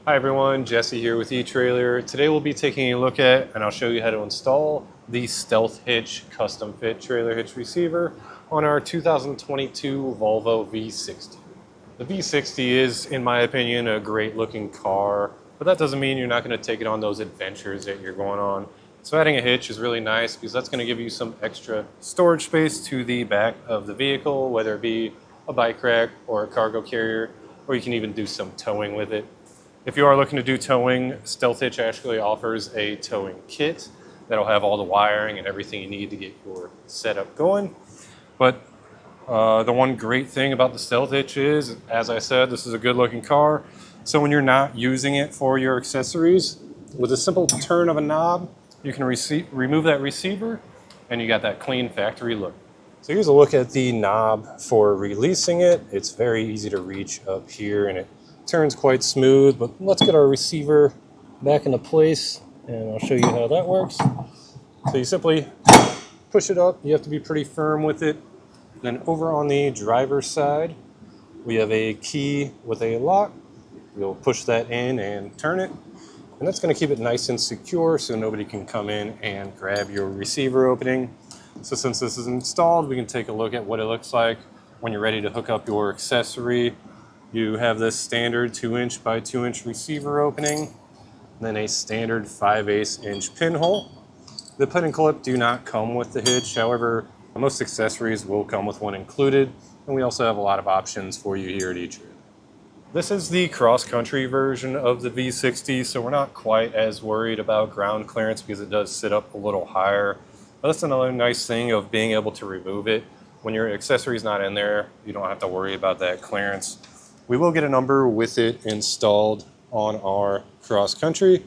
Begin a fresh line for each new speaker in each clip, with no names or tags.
Hi everyone, Jesse here with eTrailer. Today we'll be taking a look at, and I'll show you how to install the Stealth Hitch custom fit trailer hitch receiver on our 2022 Volvo V60. The V60 is, in my opinion, a great looking car, but that doesn't mean you're not going to take it on those adventures that you're going on. So adding a hitch is really nice because that's going to give you some extra storage space to the back of the vehicle, whether it be a bike rack or a cargo carrier, or you can even do some towing with it. If you are looking to do towing, Stealth Hitch actually offers a towing kit that'll have all the wiring and everything you need to get your setup going. But the one great thing about the Stealth Hitch is, as I said, this is a good looking car. So when you're not using it for your accessories, with a simple turn of a knob, you can remove that receiver and you got that clean factory look. So here's a look at the knob for releasing it. It's very easy to reach up here and it turns quite smooth, but let's get our receiver back into place and I'll show you how that works. So you simply push it up. You have to be pretty firm with it. Then over on the driver's side, we have a key with a lock. You'll push that in and turn it. And that's going to keep it nice and secure so nobody can come in and grab your receiver opening. So since this is installed, we can take a look at what it looks like when you're ready to hook up your accessory. You have this standard 2" by 2" receiver opening, then a standard 5/8" pinhole. The pin and clip do not come with the hitch. However, most accessories will come with one included, and we also have a lot of options for you here at eTrailer. This is the cross-country version of the V60, so we're not quite as worried about ground clearance because it does sit up a little higher. But that's another nice thing of being able to remove it. When your accessory is not in there, you don't have to worry about that clearance. We will get a number with it installed on our cross-country.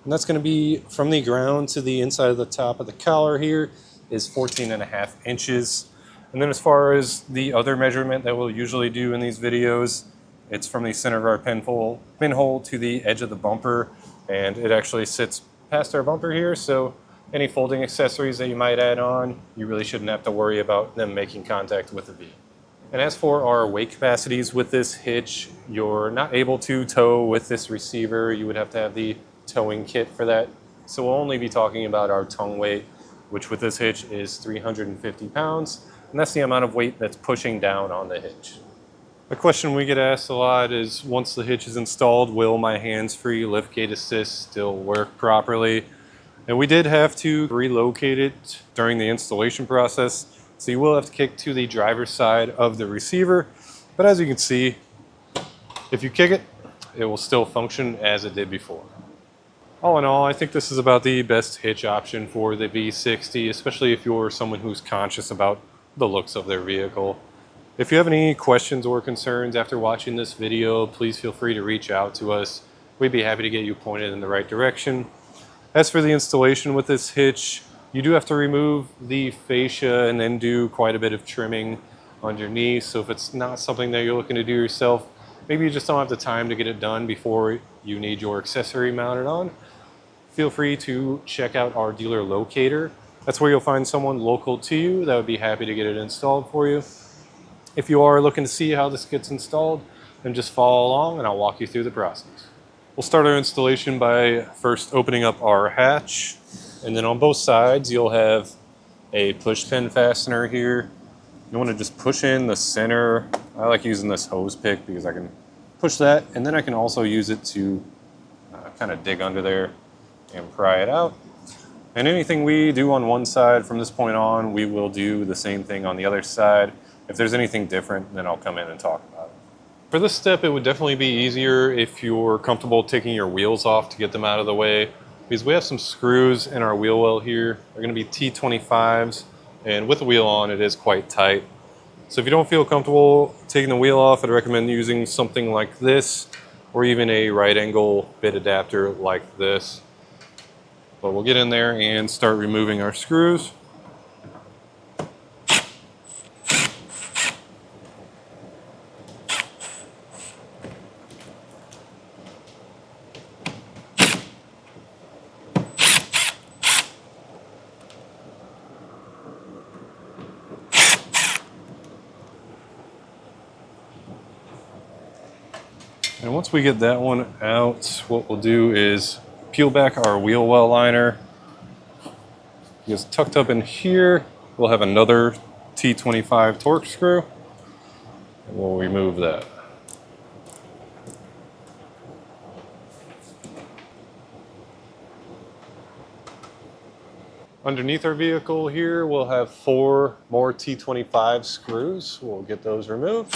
And that's going to be from the ground to the inside of the top of the collar here is 14.5 inches. And then as far as the other measurement that we'll usually do in these videos, it's from the center of our pinhole to the edge of the bumper. And it actually sits past our bumper here. So any folding accessories that you might add on, you really shouldn't have to worry about them making contact with the V. And as for our weight capacities with this hitch, you're not able to tow with this receiver. You would have to have the towing kit for that. So we'll only be talking about our tongue weight, which with this hitch is 350 pounds. And that's the amount of weight that's pushing down on the hitch. A question we get asked a lot is, once the hitch is installed, will my hands-free liftgate assist still work properly? And we did have to relocate it during the installation process. So you will have to kick to the driver's side of the receiver. But as you can see, if you kick it, it will still function as it did before. All in all, I think this is about the best hitch option for the V60, especially if you're someone who's conscious about the looks of their vehicle. If you have any questions or concerns after watching this video, please feel free to reach out to us. We'd be happy to get you pointed in the right direction. As for the installation with this hitch, you do have to remove the fascia and then do quite a bit of trimming underneath. So if it's not something that you're looking to do yourself, maybe you just don't have the time to get it done before you need your accessory mounted on, feel free to check out our dealer locator. That's where you'll find someone local to you that would be happy to get it installed for you. If you are looking to see how this gets installed, then just follow along and I'll walk you through the process. We'll start our installation by first opening up our hatch. And then on both sides, you'll have a push pin fastener here. You want to just push in the center. I like using this hose pick because I can push that, and then I can also use it to kind of dig under there and pry it out. And anything we do on one side from this point on, we will do the same thing on the other side. If there's anything different, then I'll come in and talk about it. For this step, it would definitely be easier if you're comfortable taking your wheels off to get them out of the way. Because we have some screws in our wheel well here. They're going to be T25s, and with the wheel on, it is quite tight. So if you don't feel comfortable taking the wheel off, I'd recommend using something like this, or even a right angle bit adapter like this. But we'll get in there and start removing our screws. And once we get that one out, what we'll do is peel back our wheel well liner. It's tucked up in here. We'll have another T25 torque screw, and we'll remove that. Underneath our vehicle here, we'll have 4 more T25 screws. We'll get those removed.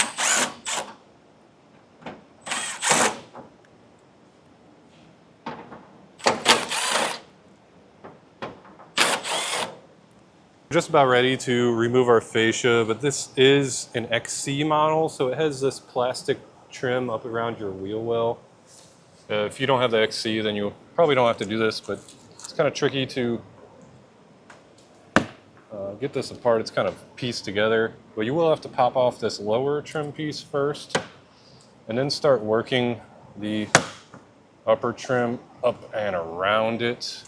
Just about ready to remove our fascia, but this is an XC model, so it has this plastic trim up around your wheel well. If you don't have the XC, then you probably don't have to do this, but it's kind of tricky to get this apart. It's kind of pieced together, but you will have to pop off this lower trim piece first and then start working the upper trim up and around it.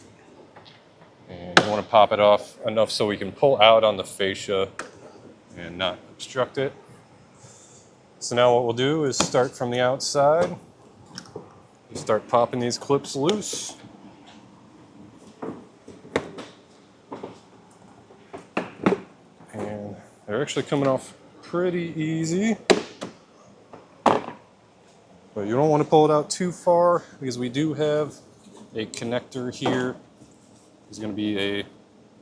And you want to pop it off enough so we can pull out on the fascia and not obstruct it. So now what we'll do is start from the outside. You start popping these clips loose. And they're actually coming off pretty easy. But you don't want to pull it out too far because we do have a connector here. There's going to be a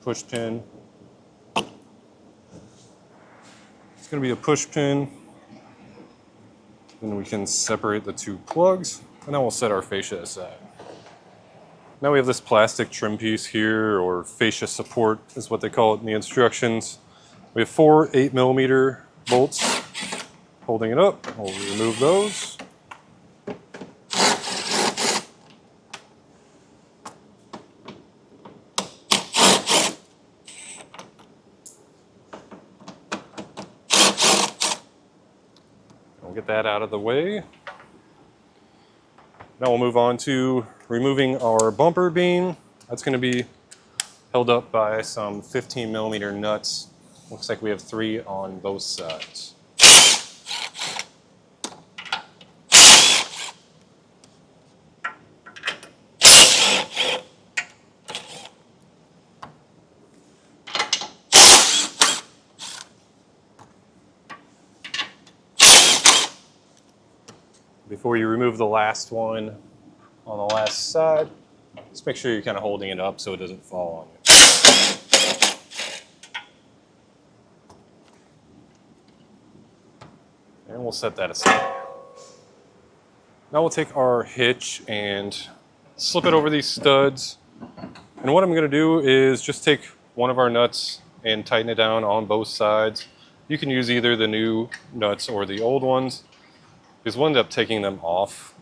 push pin. It's going to be a push pin. Then we can separate the 2 plugs, and then we'll set our fascia aside. Now we have this plastic trim piece here, or fascia support is what they call it in the instructions. We have 4 8mm bolts holding it up. We'll remove those. We'll get that out of the way. Now we'll move on to removing our bumper beam. That's going to be held up by some 15mm nuts. Looks like we have 3 on both sides. Before you remove the last one on the last side, just make sure you're kind of holding it up so it doesn't fall on you. And we'll set that aside. Now we'll take our hitch and slip it over these studs. And what I'm going to do is just take one of our nuts and tighten it down on both sides. You can use either the new nuts or the old ones, because we'll end up taking them off.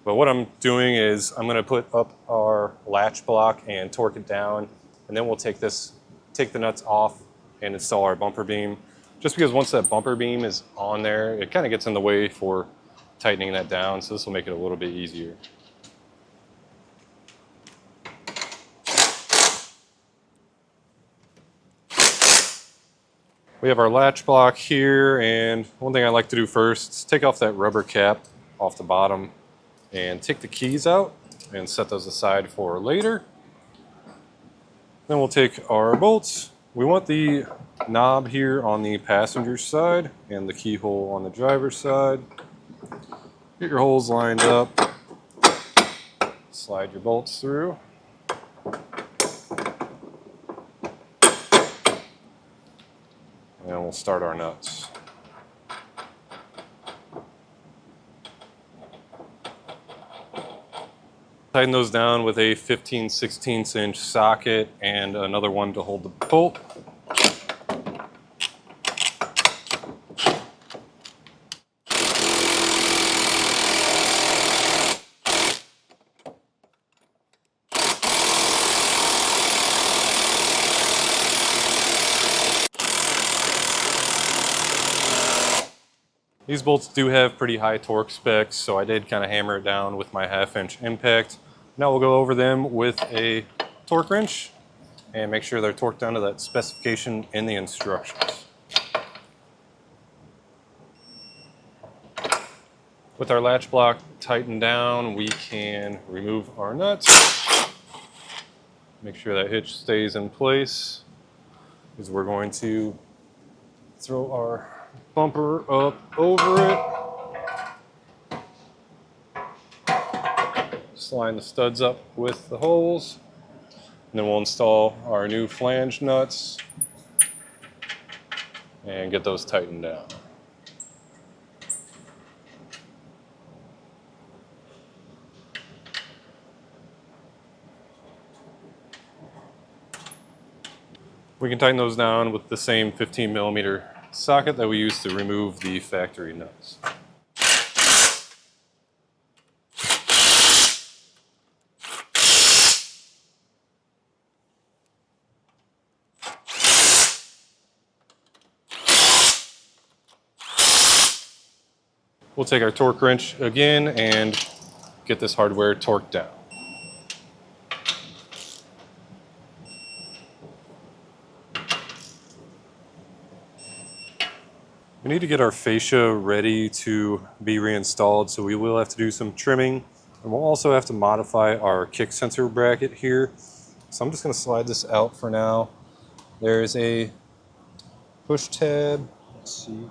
But what I'm doing is I'm going to put up our latch block and torque it down, and then we'll take the nuts off and install our bumper beam. Just because once that bumper beam is on there, it kind of gets in the way for tightening that down, so this will make it a little bit easier. We have our latch block here, and one thing I like to do first is take off that rubber cap off the bottom and take the keys out and set those aside for later. Then we'll take our bolts. We want the knob here on the passenger side and the keyhole on the driver's side. Get your holes lined up. Slide your bolts through. And we'll start our nuts. Tighten those down with a 15/16 inch socket and another one to hold the bolt. These bolts do have pretty high torque specs, so I did kind of hammer it down with my 1/2 inch impact. Now we'll go over them with a torque wrench and make sure they're torqued down to that specification in the instructions. With our latch block tightened down, we can remove our nuts. Make sure that hitch stays in place, because we're going to throw our bumper up over it. Just line the studs up with the holes. And then we'll install our new flange nuts and get those tightened down. We can tighten those down with the same 15mm socket that we used to remove the factory nuts. We'll take our torque wrench again and get this hardware torqued down. We need to get our fascia ready to be reinstalled, so we will have to do some trimming, and we'll also have to modify our kick sensor bracket here. So I'm just going to slide this out for now. There's a push tab, let's see,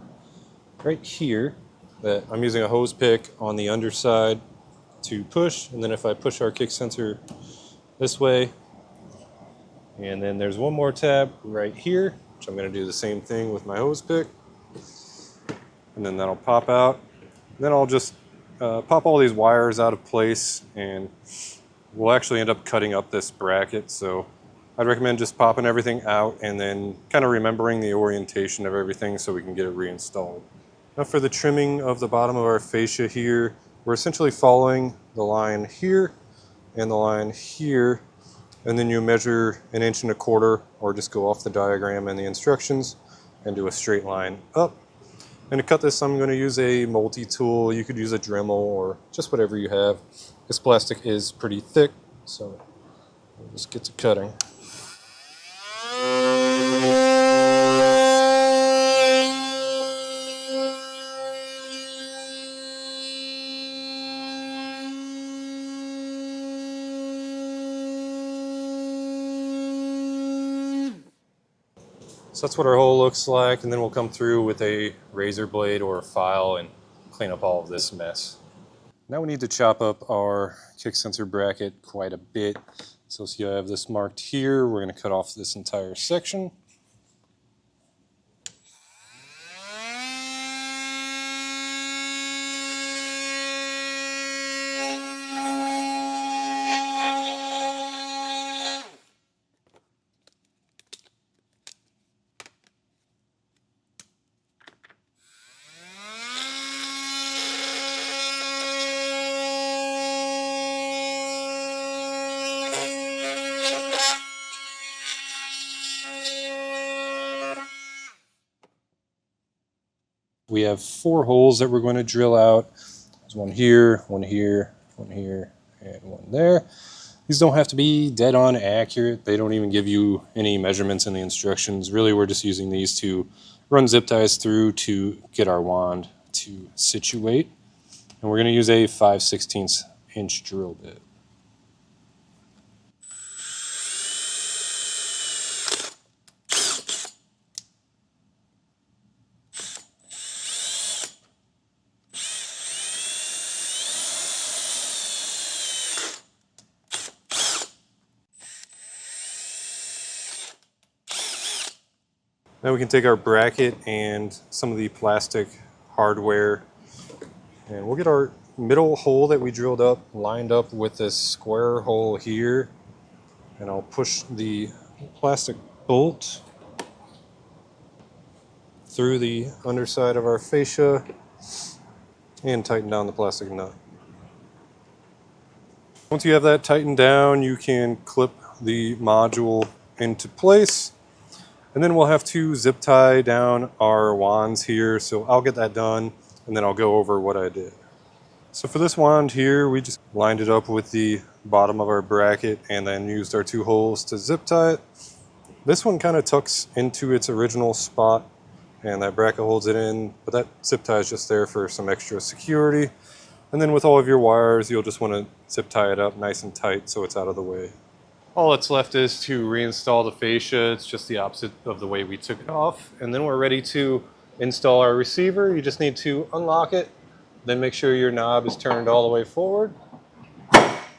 right here, that I'm using a hose pick on the underside to push, and then if I push our kick sensor this way, and then there's one more tab right here, which I'm going to do the same thing with my hose pick. And then that'll pop out. Then I'll just pop all these wires out of place, and we'll actually end up cutting up this bracket. So I'd recommend just popping everything out and then kind of remembering the orientation of everything so we can get it reinstalled. Now for the trimming of the bottom of our fascia here, we're essentially following the line here and the line here, and then you measure 1 1/4 inches or just go off the diagram and the instructions and do a straight line up. And to cut this, I'm going to use a multi-tool. You could use a Dremel or just whatever you have. This plastic is pretty thick, so we'll just get to cutting. So that's what our hole looks like, and then we'll come through with a razor blade or a file and clean up all of this mess. Now we need to chop up our kick sensor bracket quite a bit. So see, I have this marked here. We're going to cut off this entire section. We have 4 holes that we're going to drill out. There's one here, one here, one here, and one there. These don't have to be dead on accurate. They don't even give you any measurements in the instructions. Really, we're just using these to run zip ties through to get our wand to situate. And we're going to use a 5/16 inch drill bit. Now we can take our bracket and some of the plastic hardware, and we'll get our middle hole that we drilled up lined up with this square hole here, and I'll push the plastic bolt through the underside of our fascia and tighten down the plastic nut. Once you have that tightened down, you can clip the module into place. And then we'll have to zip tie down our wands here, so I'll get that done and then I'll go over what I did. So for this wand here, we just lined it up with the bottom of our bracket and then used our 2 holes to zip tie it. This one kind of tucks into its original spot and that bracket holds it in, but that zip tie is just there for some extra security. And then with all of your wires, you'll just want to zip tie it up nice and tight so it's out of the way. All that's left is to reinstall the fascia. It's just the opposite of the way we took it off. And then we're ready to install our receiver. You just need to unlock it, then make sure your knob is turned all the way forward.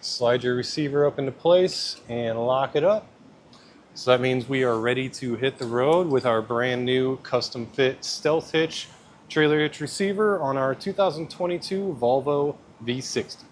Slide your receiver up into place and lock it up. So that means we are ready to hit the road with our brand new custom fit Stealth Hitch Trailer Hitch receiver on our 2022 Volvo V60.